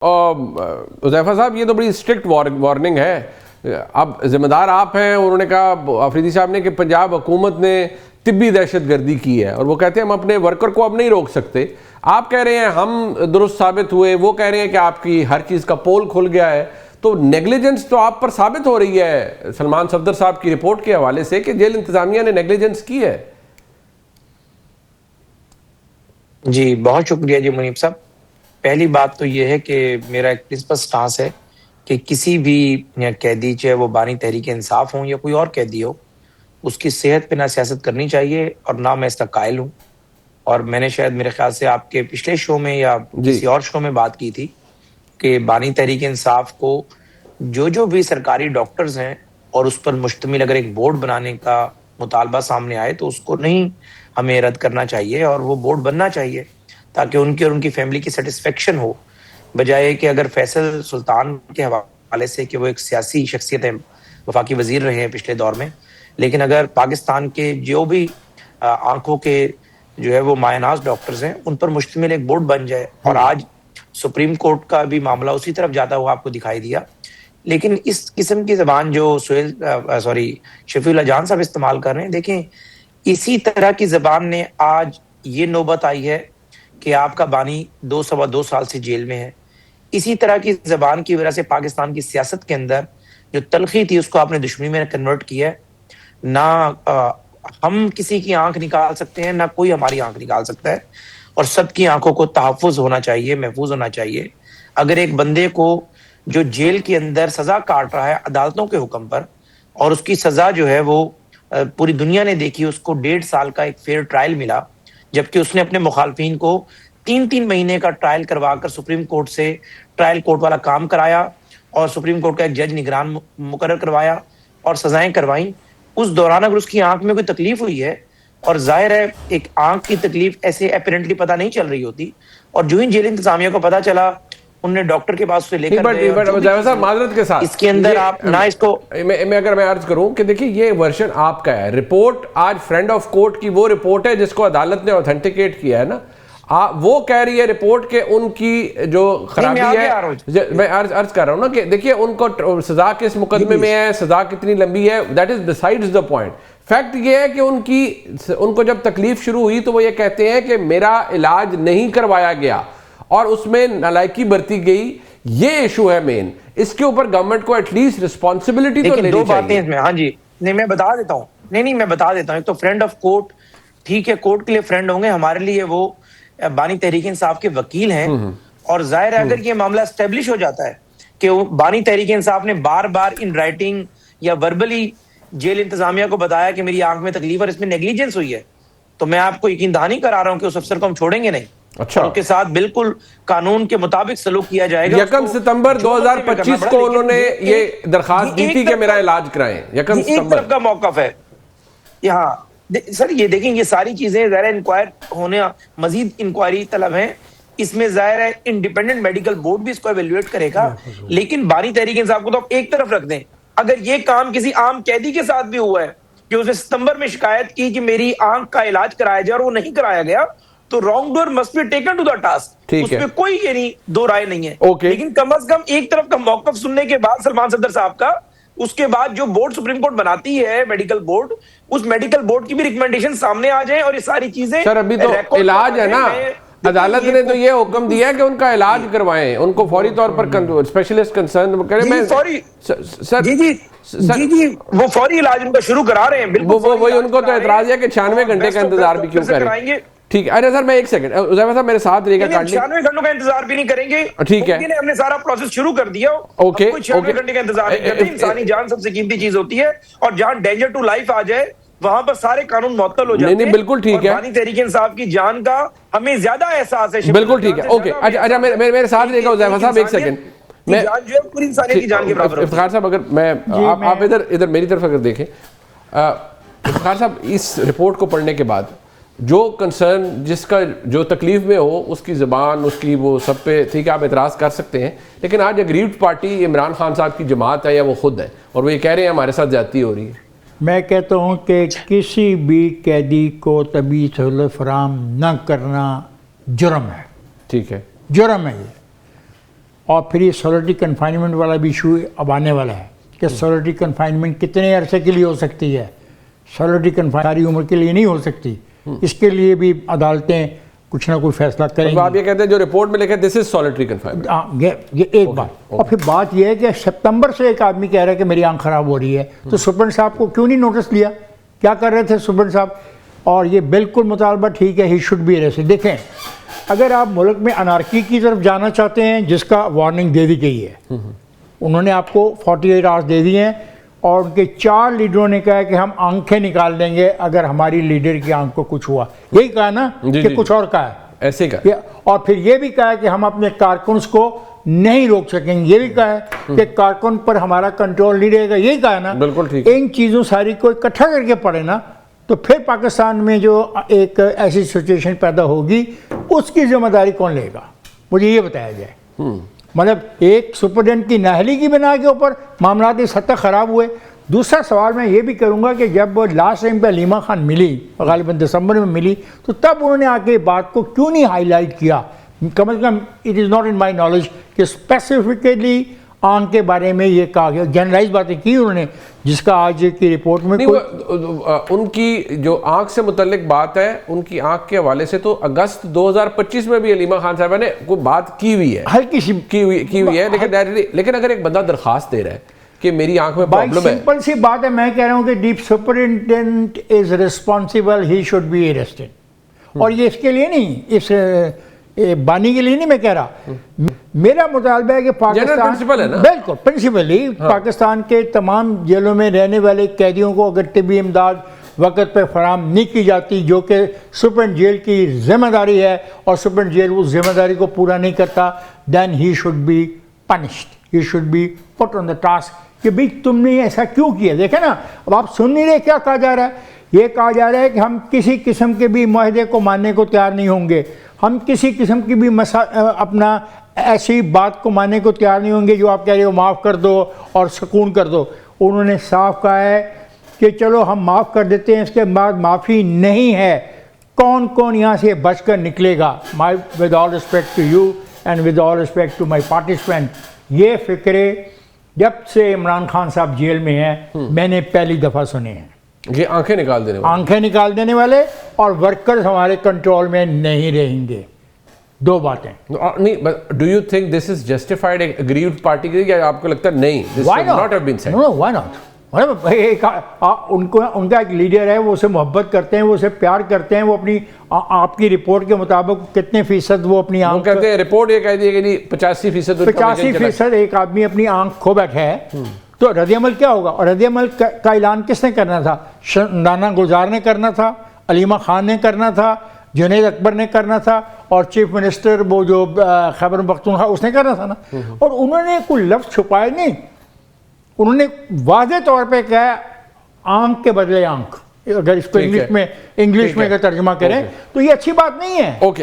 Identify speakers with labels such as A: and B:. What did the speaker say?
A: حذیفہ صاحب یہ تو بڑی اسٹرکٹ وارننگ ہے. اب ذمہ دار آپ ہیں. انہوں نے کہا آفریدی صاحب نے کہ پنجاب حکومت نے طبی دہشت گردی کی ہے اور وہ کہتے ہیں ہم اپنے ورکر کو اب نہیں روک سکتے. آپ کہہ رہے ہیں ہم درست ثابت ہوئے, وہ کہہ رہے ہیں کہ آپ کی ہر چیز کا پول کھل گیا ہے. تو نیگلیجنس تو آپ پر ثابت ہو رہی ہے سلمان صفدر صاحب کی رپورٹ کے حوالے سے کہ جیل انتظامیہ نے نیگلیجنس کی ہے.
B: جی بہت شکریہ جی منیب صاحب. پہلی بات تو یہ ہے کہ میرا ایک پرنسپل سٹانس ہے کہ کسی بھی قیدی, چاہے وہ بانی تحریک انصاف ہوں یا کوئی اور قیدی ہو, اس کی صحت پہ نہ سیاست کرنی چاہیے اور نہ میں اس کا قائل ہوں. اور میں نے شاید میرے خیال سے آپ کے پچھلے شو میں یا کسی اور شو میں بات کی تھی کہ بانی تحریک انصاف کو جو بھی سرکاری ڈاکٹرز ہیں اور اس پر مشتمل اگر ایک بورڈ بنانے کا مطالبہ سامنے آئے تو اس کو نہیں ہمیں رد کرنا چاہیے اور وہ بورڈ بننا چاہیے تاکہ ان کی اور ان کی فیملی کی سیٹسفیکشن ہو, بجائے کہ اگر فیصل سلطان کے حوالے سے کہ وہ ایک سیاسی شخصیت ہے, وفاقی وزیر رہے ہیں پچھلے دور میں, لیکن اگر پاکستان کے جو بھی آنکھوں کے جو ہے وہ مایہ ناز ڈاکٹرز ہیں ان پر مشتمل ایک بورڈ بن جائے. اور آج سپریم کورٹ کا بھی معاملہ اسی طرف جاتا ہوا آپ کو دکھائی دیا. لیکن اس قسم کی زبان جو شفیع اللہ جان صاحب استعمال کر رہے ہیں, دیکھیں اسی طرح کی زبان نے آج یہ نوبت آئی ہے کہ آپ کا بانی 2.25 سال سے جیل میں ہے. اسی طرح کی زبان کی وجہ سے پاکستان کی سیاست کے اندر جو تلخی تھی اس کو آپ نے دشمنی میں کنورٹ کیا ہے. نہ ہم کسی کی آنکھ نکال سکتے ہیں, نہ کوئی ہماری آنکھ نکال سکتا ہے, اور سب کی آنکھوں کو تحفظ ہونا چاہیے, محفوظ ہونا چاہیے. اگر ایک بندے کو جو جیل کے اندر سزا کاٹ رہا ہے عدالتوں کے حکم پر, اور اس کی سزا جو ہے وہ پوری دنیا نے دیکھی, اس کو 1.5 سال کا ایک فیئر ٹرائل ملا, جبکہ اس نے اپنے مخالفین کو 3 مہینے کا ٹرائل کروا کر سپریم کورٹ سے ٹرائل کورٹ والا کام کرایا اور سپریم کورٹ کا ایک جج نگران مقرر کروایا اور سزائیں کروائیں. اس دوران اگر اس کی آنکھ میں کوئی تکلیف ہوئی ہے, اور ظاہر ہے ایک آنکھ کی تکلیف ایسے اپیرنٹلی پتہ نہیں چل رہی ہوتی, اور جو ہی جیل انتظامیہ کو پتہ چلا انہوں نے ڈاکٹر کے پاس سے لے کر گئے
A: معذرت کے ساتھ
B: اس کے اندر آپ نہ اس کو
A: میں عرض کروں کہ دیکھیے یہ ورژن آپ کا ہے. رپورٹ آج فرینڈ آف کورٹ کی وہ رپورٹ ہے جس کو عدالت نے اوتھینٹیکیٹ کیا ہے نا. وہ کہہ رہی ہے رپورٹ کہ ان کی جو خرابی ہے, میں عرض کر رہا ہوں نا کہ دیکھیے ان کو سزا کس مقدمے میں ہے, سزا کتنی لمبی ہے, that is besides the point. Fact یہ ہے کہ ان کو جب تکلیف شروع ہوئی تو وہ یہ کہتے ہیں کہ میرا علاج نہیں کروایا گیا اور اس میں نالائکی برتی گئی. یہ ایشو ہے مین. اس کے اوپر گورنمنٹ کو ایٹ لیسٹ رسپانسبلٹی تو لینی چاہیے.
B: 2 باتیں اس میں. ہاں جی نہیں میں بتا دیتا ہوں. میں بتا دیتا ہوں. ایک تو فرینڈ آف کورٹ, ٹھیک ہے کورٹ کے لیے فرینڈ ہوں گے, ہمارے لیے وہ بانی تحریک انصاف کے وکیل ہیں. اور ظاہر ہے اگر یہ معاملہ اسٹیبلش ہو جاتا ہے کہ بانی تحریک انصاف نے بار بار ان رائٹنگ یا وربلی جیل انتظامیہ کو بتایا کہ میری آنکھ میں تکلیف اور اس میں نیگلیجنس ہوئی ہے, تو میں آپ کو یقین دہانی کرا رہا ہوں کہ اس افسر کو ہم چھوڑیں گے نہیں.
A: اچھا,
B: ان کے ساتھ بالکل قانون کے مطابق سلوک کیا جائے گا.
A: 1 ستمبر 2025 کو انہوں نے یہ درخواست دی تھی کہ میرا علاج کرائیں. 1 ستمبر
B: ایک طرف کا موقف ہے یہاں. سر یہ دیکھیں یہ ساری چیزیں ظاہر انکوائر ہونے, مزید انکوائری طلب ہیں. اس میں ظاہر ہے انڈیپینڈنٹ میڈیکل بورڈ بھی اس کو ایویلویٹ کرے گا. لیکن بانی تحریک انصاف کو تو ایک طرف رکھ دیں. اگر یہ کام کسی عام قیدی کے ساتھ بھی ہوا ہے کہ اس نے ستمبر میں شکایت کی کہ میری آنکھ کا علاج کرایا جائے اور وہ نہیں کرایا گیا, تو wrongdoer must be taken to the task. اس میں کوئی یہ نہیں, 2 رائے نہیں ہے. لیکن کم از کم ایک طرف کا موقف سننے کے بعد سلمان صفدر صاحب کا, اس کے بعد جو بورڈ سپریم کورٹ بناتی ہے میڈیکل بورڈ, اس میڈیکل بورڈ کی بھی ریکمنڈیشن سامنے آ جائیں اور یہ ساری چیزیں.
A: سر ابھی تو علاج ہے نا, عدالت نے تو یہ حکم دیا ہے کہ ان کا علاج کروائیں, ان کو فوری طور پر اسپیشلسٹ کنسرن کریں.
B: جی وہ فوری علاج ان کا شروع کرا رہے ہیں.
A: وہی ان کو تو اعتراض ہے کہ 96 گھنٹے کا انتظار بھی کیوں کریں گے. ٹھیک ہے. اچھا سر میں 1 سیکنڈ, حذیفہ صاحب میرے ساتھ رہے گا.
B: 96 گھنٹوں کا انتظار بھی نہیں کریں گے.
A: ٹھیک ہے,
B: ہم نے سارا پروسیس شروع کر دیا.
A: اوکے,
B: 96 گھنٹے کا انتظار نہیں کرتے. انسانی جان سب سے قیمتی چیز ہوتی ہے, اور جہاں ڈینجر ٹو لائف آ جائے وہاں پر سارے قانون معطل ہو جاتے ہیں.
A: نہیں بالکل ٹھیک ہے.
B: بانی تحریک انصاف کی جان کا ہمیں زیادہ احساس ہے.
A: بالکل ٹھیک ہے. اوکے اچھا میرے ساتھ رہے گا حذیفہ صاحب 1 سیکنڈ.
B: میں جو ہے پوری انسانیت کی جان کے برابر.
A: افتخار صاحب اگر میں آپ ادھر میری طرف اگر دیکھیں, افتخار صاحب اس رپورٹ کو پڑھنے کے بعد جو کنسرن جس کا جو تکلیف میں ہو اس کی زبان اس کی وہ سب پہ ٹھیک ہے آپ اعتراض کر سکتے ہیں, لیکن آج اگریوڈ پارٹی عمران خان صاحب کی جماعت ہے یا وہ خود ہے, اور وہ یہ کہہ رہے ہیں ہمارے ساتھ زیادتی ہو رہی ہے.
C: میں کہتا ہوں کہ کسی بھی قیدی کو طبی سہولت فراہم نہ کرنا جرم ہے.
A: ٹھیک ہے,
C: جرم ہے یہ. اور پھر یہ سولٹری کنفائنمنٹ والا بھی ایشو اب آنے والا ہے کہ سولٹری کنفائنمنٹ کتنے عرصے کے لیے ہو سکتی ہے. سولٹری کنفائنمنٹ ساری عمر کے لیے نہیں ہو سکتی. اس کے لیے بھی عدالتیں کچھ نہ کوئی فیصلہ کریں گی.
A: آپ یہ کہتے ہیں جو رپورٹ میں لکھا ہے دس از سولٹری کنفائنمنٹ.
C: یہ ایک بات. اور پھر بات یہ ہے کہ ستمبر سے ایک آدمی کہہ رہا ہے کہ میری آنکھ خراب ہو رہی ہے, تو سپرنٹ صاحب کو کیوں نہیں نوٹس لیا؟ کیا کر رہے تھے سپرنٹ صاحب؟ اور یہ بالکل مطالبہ ٹھیک ہے, ہی شوڈ بی اریسٹڈ. دیکھیں اگر آپ ملک میں انارکی کی طرف جانا چاہتے ہیں, جس کا وارننگ دے دی گئی ہے, انہوں نے آپ کو 48 آورس دے دیے ہیں, اور ان کے 4 لیڈروں نے کہا کہ ہم آنکھیں نکال دیں گے اگر ہماری لیڈر کی آنکھ کو کچھ ہوا. یہی کہا نا کہ کچھ اور کہا ہے
A: ایسے ہی کہا.
C: اور پھر یہ بھی کہا کہ ہم اپنے کارکنز کو نہیں روک سکیں گے. یہ بھی کہا ہے کہ کارکن پر ہمارا کنٹرول نہیں رہے گا. یہی کہا ہے نا.
A: بالکل ٹھیک.
C: ان چیزوں ساری کو اکٹھا کر کے پڑھے نا, تو پھر پاکستان میں جو ایک ایسی سچویشن پیدا ہوگی اس کی ذمہ داری کون لے گا؟ مجھے یہ بتایا جائے. مطلب ایک سپرڈنٹ کی نااہلی کی بنا کے اوپر معاملات اس حد تک خراب ہوئے. دوسرا سوال میں یہ بھی کروں گا کہ جب لاسٹ ٹائم پہ علیمہ خان ملی, غالباً دسمبر میں ملی, تو تب انہوں نے آ کے بات کو کیوں نہیں ہائی لائٹ کیا؟ کم از کم it is not in my knowledge کہ اسپیسیفکلی آنکھ کے بارے میں یہ کہا گیا. جنرلائز باتیں کی انہوں نے, جس کا آج کی رپورٹ میں
A: ان کی جو آنکھ سے متعلق بات ہے, ان کی آنکھ کے حوالے سے تو اگست 2025 میں بھی علیمہ خان صاحبہ نے کوئی بات کی ہوئی ہے,
C: ہلکی سی
A: کی ہوئی ہے. لیکن اگر ایک بندہ درخواست دے رہا ہے کہ میری آنکھ میں پرابلم ہے,
C: سمپل سی بات ہے, میں کہہ رہا ہوں کہ dep superintendent is responsible, he should be arrested. اور یہ اس کے لیے نہیں, اس بانی کے لیے نہیں میں کہہ رہا. میرا مطالبہ ہے کہ پاکستان بالکل پرنسپلی پاکستان کے تمام جیلوں میں رہنے والے قیدیوں کو اگر طبی امداد وقت پہ فراہم نہیں کی جاتی, جو کہ سپرنٹ جیل کی ذمہ داری ہے, اور سپرنٹ جیل اس ذمہ داری کو پورا نہیں کرتا, then he should be punished, he should be put on the task کہ بھئی تم نے ایسا کیوں کیا. دیکھیں نا, اب آپ سن نہیں رہے کیا کہا جا رہا ہے. یہ کہا جا رہا ہے کہ ہم کسی قسم کے بھی معاہدے کو ماننے کو تیار نہیں ہوں گے, ہم کسی قسم کی بھی اپنا ایسی بات کو ماننے کو تیار نہیں ہوں گے جو آپ کہہ رہے ہو معاف کر دو اور سکون کر دو. انہوں نے صاف کہا ہے کہ چلو ہم معاف کر دیتے ہیں, اس کے بعد معافی نہیں ہے. کون کون یہاں سے بچ کر نکلے گا؟ With all respect to you and with all respect to my participant, یہ فکرے جب سے عمران خان صاحب جیل میں ہیں میں نے پہلی دفعہ سنے ہیں.
A: یہ آنکھیں نکال دینے والے,
C: آنکھیں نکال دینے والے, اور ورکرز ہمارے کنٹرول میں نہیں رہیں گے. 2 باتیں.
A: Do you think this is justified aggrieved party کے, یا آپ کو لگتا ہے نہیں this should not have been said?
C: No, why not. ان کا ایک لیڈر ہے, وہ اسے محبت کرتے ہیں, وہ اسے پیار کرتے ہیں, وہ اپنی آپ کی رپورٹ کے مطابق کتنے فیصد وہ اپنی آنکھ,
A: وہ کہتے ہیں رپورٹ یہ کہہ دی ہے کہ 85%
C: ایک آدمی اپنی آنکھ کھو بیٹھا ہے, تو رد عمل کیا ہوگا؟ اور رد عمل کا اعلان کس نے کرنا تھا؟ رانا گلزار نے کرنا تھا, علیمہ خان نے کرنا تھا, جنید اکبر نے کرنا تھا, اور چیف منسٹر وہ جو خیبر پختونخوا اس نے کرنا تھا نا. اور انہوں نے کوئی لفظ چھپائے نہیں, انہوں نے واضح طور پہ کہا آنکھ کے بدلے آنکھ. اگر اس کو انگلش میں اگر ترجمہ کریں تو یہ اچھی بات نہیں ہے.